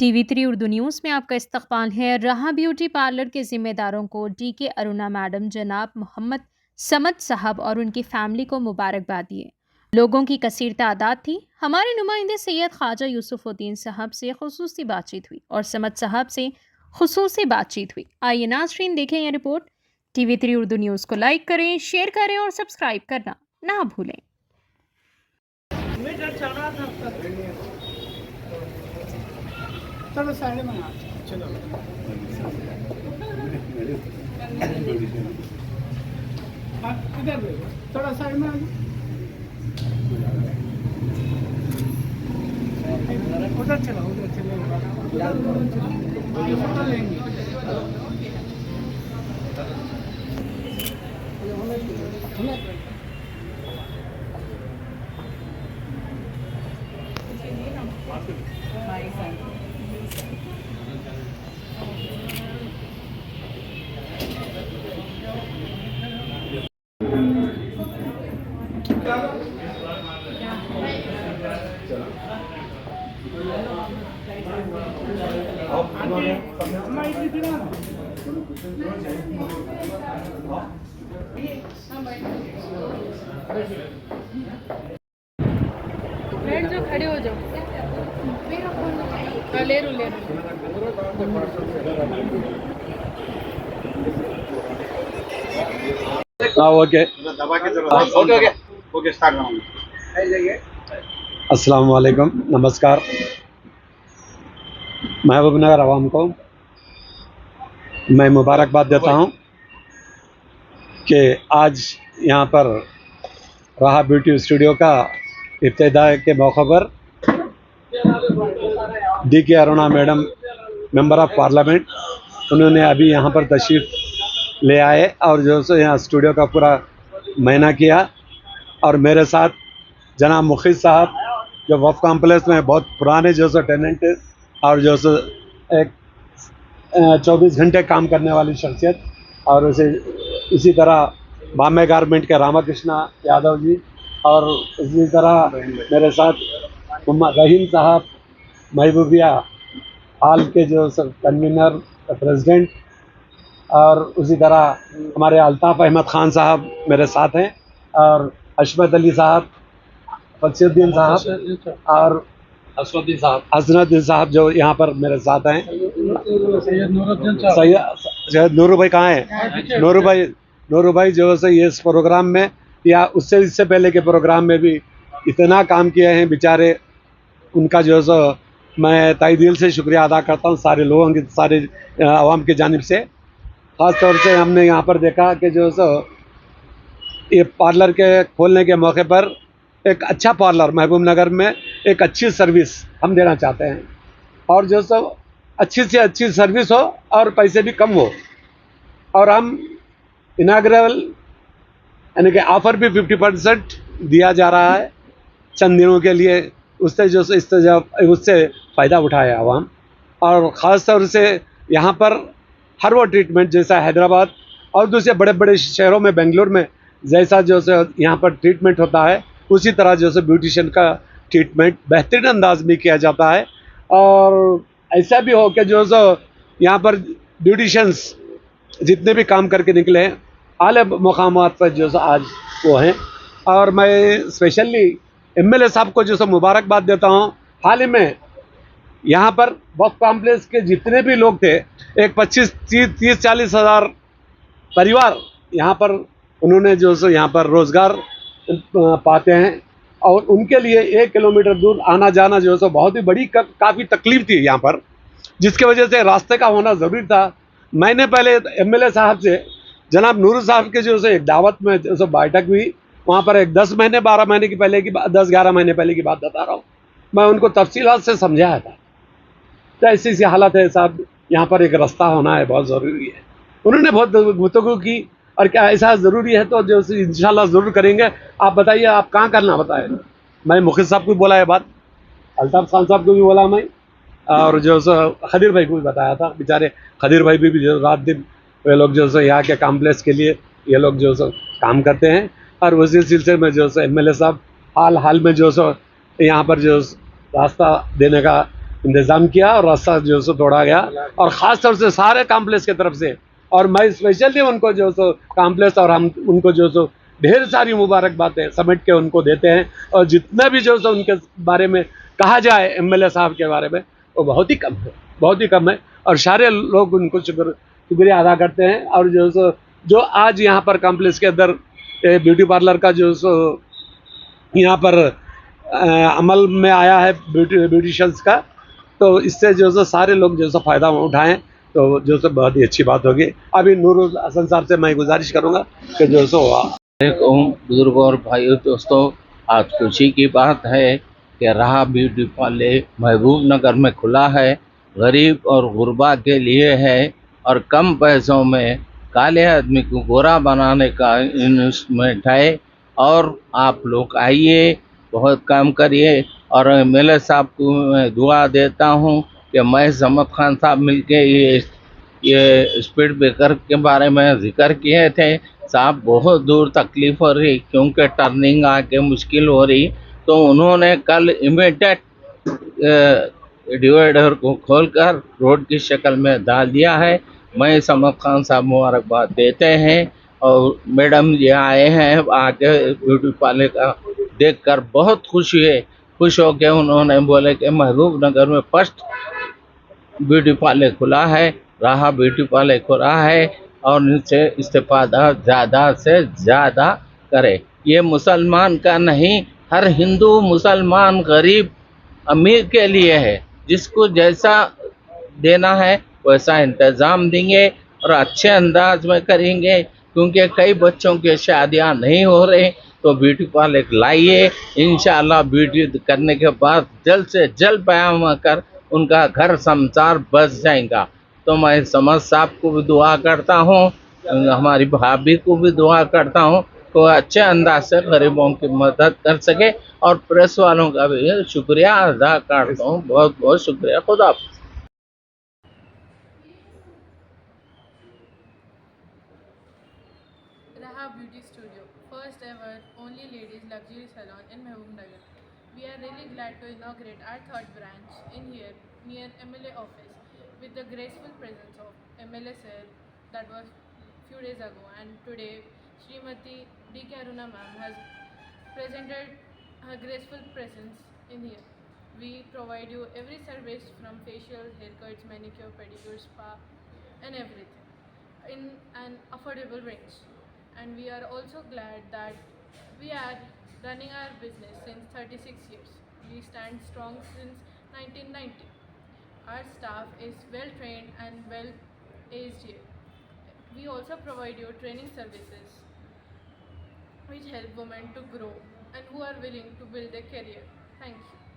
TV3 Urdu news में आपका इस्तकबाल है। रहा ब्यूटी पार्लर के जिम्मेदारों को DK अरुणा मैडम जनाब मोहम्मद समद साहब और उनकी फैमिली को मुबारकबाद दिए। लोगों की कसीर तादाद थी। हमारे नुमाइंदे सैयद ख्वाजा यूसुफुद्दीन साहब से खुसूसी बातचीत हुई और समद साहब से खुसूसी बातचीत हुई। आइए नाज़रीन देखें यह रिपोर्ट। TV3 उर्दू न्यूज़ को लाइक करें, शेयर करें और सब्सक्राइब करना ना भूलें। चलो साइड में आ चलो इधर देखो थोड़ा साइड में आ उधर चलो फोटो लेंगे बैठ जाओ, खड़े हो जाओ। ले लो ओके ओके स्टार्ट। अस्सलाम वालेकुम, नमस्कार। महबूब नगर आवाम को मैं मुबारकबाद देता हूं कि आज यहाँ पर राहा ब्यूटी स्टूडियो का इब्तिदा के मौके पर DK Aruna madam member of parliament उन्होंने अभी यहाँ पर तशरीफ़ ले आए और जो सो यहाँ स्टूडियो का पूरा महीना किया। और मेरे साथ जनाब मुखिद साहब जो वफ कॉम्प्लेक्स में बहुत पुराने जो सो टेनेंट और जो सो एक 24 घंटे काम करने वाली शख्सियत और उसे इसी तरह बॉम्बे गारमेंट के रामाकृष्णा यादव जी और इसी तरह मेरे साथ रहीम साहब महबूबिया हाल के जो कन्वीनर प्रेसिडेंट और उसी तरह हमारे अल्ताफ़ अहमद ख़ान साहब मेरे साथ हैं और अशमत अली साहब, फसीउद्दीन साहब और असनुद्दीन साहब जो यहाँ पर मेरे साथ हैं। सैयद नूरू भाई कहाँ हैं? नूरू भाई जो है ये इस प्रोग्राम में या इससे पहले के प्रोग्राम में भी इतना काम किए हैं बेचारे। उनका जो है मैं तहे दिल से शुक्रिया अदा करता हूँ सारे लोगों की, सारे आवाम की जानिब से। ख़ास तौर से हमने यहाँ पर देखा कि जो सो ये पार्लर के खोलने के मौके पर एक अच्छा पार्लर महबूब नगर में एक अच्छी सर्विस हम देना चाहते हैं और जो सो अच्छी से अच्छी सर्विस हो और पैसे भी कम हो। और हम इनाग्रल यानी कि ऑफ़र भी 50% दिया जा रहा है चंद दिनों के लिए। उससे जो उससे फ़ायदा उठाए आवाम। और ख़ास तौर से यहाँ पर हर वो ट्रीटमेंट जैसा हैदराबाद और दूसरे बड़े बड़े शहरों में, बेंगलुरु में जैसा जो से यहाँ पर ट्रीटमेंट होता है उसी तरह जो से ब्यूटिशियन का ट्रीटमेंट बेहतरीन अंदाज में किया जाता है। और ऐसा भी हो कि जो सो यहाँ पर ब्यूटिशियंस जितने भी काम करके निकले हैं आले मकामात पर जो सो आज वो हैं। और मैं स्पेशली MLA साहब को जो सो मुबारकबाद देता हूँ। हाल ही में यहाँ पर वक्फ कॉम्प्लेक्स के जितने भी लोग थे एक 25-30-40 हज़ार परिवार यहाँ पर उन्होंने जो सो यहाँ पर रोज़गार पाते हैं और उनके लिए 1 किलोमीटर दूर आना जाना जो सो बहुत ही बड़ी काफ़ी तकलीफ़ थी यहाँ पर, जिसके वजह से रास्ते का होना ज़रूरी था। मैंने पहले MLA साहब से जनाब नूरू साहब के जो सो एक दावत में जो सो बैठक हुई, वहाँ पर एक 10 महीने 12 महीने की पहले की 10-11 महीने पहले की बात बता रहा हूँ। मैं उनको तफसीलात से समझाया था तो ऐसी हालत है साहब, यहाँ पर एक रास्ता होना है बहुत ज़रूरी है। उन्होंने बहुत गुफ्तगू की और क्या ऐसा ज़रूरी है तो जो इंशाल्लाह ज़रूर करेंगे। आप बताइए आप कहाँ करना बताए। मैं मुखिद साहब को भी बोला ये बात, अल्ताफ़ खान साहब को भी बोला मैं, और जो खदीर भाई को भी बताया था। बेचारे खदीर भाई भी जो रात दिन वे लोग जो यहाँ के कॉम्प्लेक्स के लिए ये लोग जो काम करते हैं। और उसी सिलसिले में जो MLA साहब हाल में जो यहाँ पर जो रास्ता देने का इंतज़ाम किया और रास्ता जो है सो तोड़ा गया, और ख़ास तौर से सारे कॉम्प्लेक्स की तरफ से, और मैं स्पेशली उनको जो है सो कॉम्प्लेक्स और हम उनको जो है सो ढेर सारी मुबारकबादें समेट के उनको देते हैं। और जितना भी जो है सो उनके बारे में कहा जाए एमएलए साहब के बारे में, वो बहुत ही कम है, बहुत ही कम है, और सारे लोग उनको शुक्रिया अदा करते हैं। और जो है सो जो आज यहाँ पर कॉम्प्लेक्स के अंदर ब्यूटी पार्लर का जो है सो यहाँ पर अमल में आया है ब्यूटिशियंस का, तो इससे जो है सारे लोग जो है फ़ायदा उठाएं, तो जो है बहुत ही अच्छी बात होगी। अभी नूरुल हसन साहब से मैं गुजारिश करूँगा कि जो है बुजुर्गों और भाइयों दोस्तों, आज खुशी की बात है कि राहा ब्यूटी पार्लर महबूब नगर में खुला है। गरीब और गुरबा के लिए है और कम पैसों में काले आदमी को गोरा बनाने का इन्वेस्टमेंट है। और आप लोग आइए, बहुत काम करिए। और एमएलए साहब को मैं दुआ देता हूँ कि मैं समद खान साहब मिलके ये स्पीड ब्रेकर के बारे में जिक्र किए थे। साहब बहुत दूर तकलीफ हो रही क्योंकि टर्निंग आके मुश्किल हो रही, तो उन्होंने कल इमीडिएट डिवाइडर को खोलकर रोड की शक्ल में डाल दिया है। मैं समद खान साहब मुबारकबाद देते हैं। और मैडम ये आए हैं आके ब्यूटी पार्लर का देखकर बहुत खुश हो के उन्होंने बोले कि महबूब नगर में फर्स्ट ब्यूटी पार्लर खुला है, राहा ब्यूटी पार्लर खुला है, और इनसे इस्तेफादा ज़्यादा से ज़्यादा करे। ये मुसलमान का नहीं, हर हिंदू मुसलमान गरीब अमीर के लिए है। जिसको जैसा देना है वैसा इंतज़ाम देंगे और अच्छे अंदाज में करेंगे, क्योंकि कई बच्चों के शादियां नहीं हो रहे, तो ब्यूटी पार्लर लाइए। इंशाल्लाह ब्यूटी करने के बाद जल्द से जल्द बयान कर उनका घर संसार बस जाएगा। तो मैं समद साहब को भी दुआ करता हूँ, हमारी भाभी को भी दुआ करता हूँ तो अच्छे अंदाज से गरीबों की मदद कर सके। और प्रेस वालों का भी शुक्रिया अदा करता हूँ, बहुत बहुत शुक्रिया। खुदा हाफ़िज़। Raha Beauty Studio, first ever only ladies luxury salon in Mehboob Nagar. We are really glad to inaugurate our third branch in here near MLA office with the graceful presence of MLA sir that was few days ago, and today Srimati D.K. Aruna ma'am has presented her graceful presence in here. We provide you every service from facial, haircuts, manicure, pedicure, spa and everything in an affordable range. And we are also glad that we are running our business since 36 years. We stand strong since 1990. Our staff is well trained and well aged here. We also provide you training services which help women to grow and who are willing to build their career. Thank you.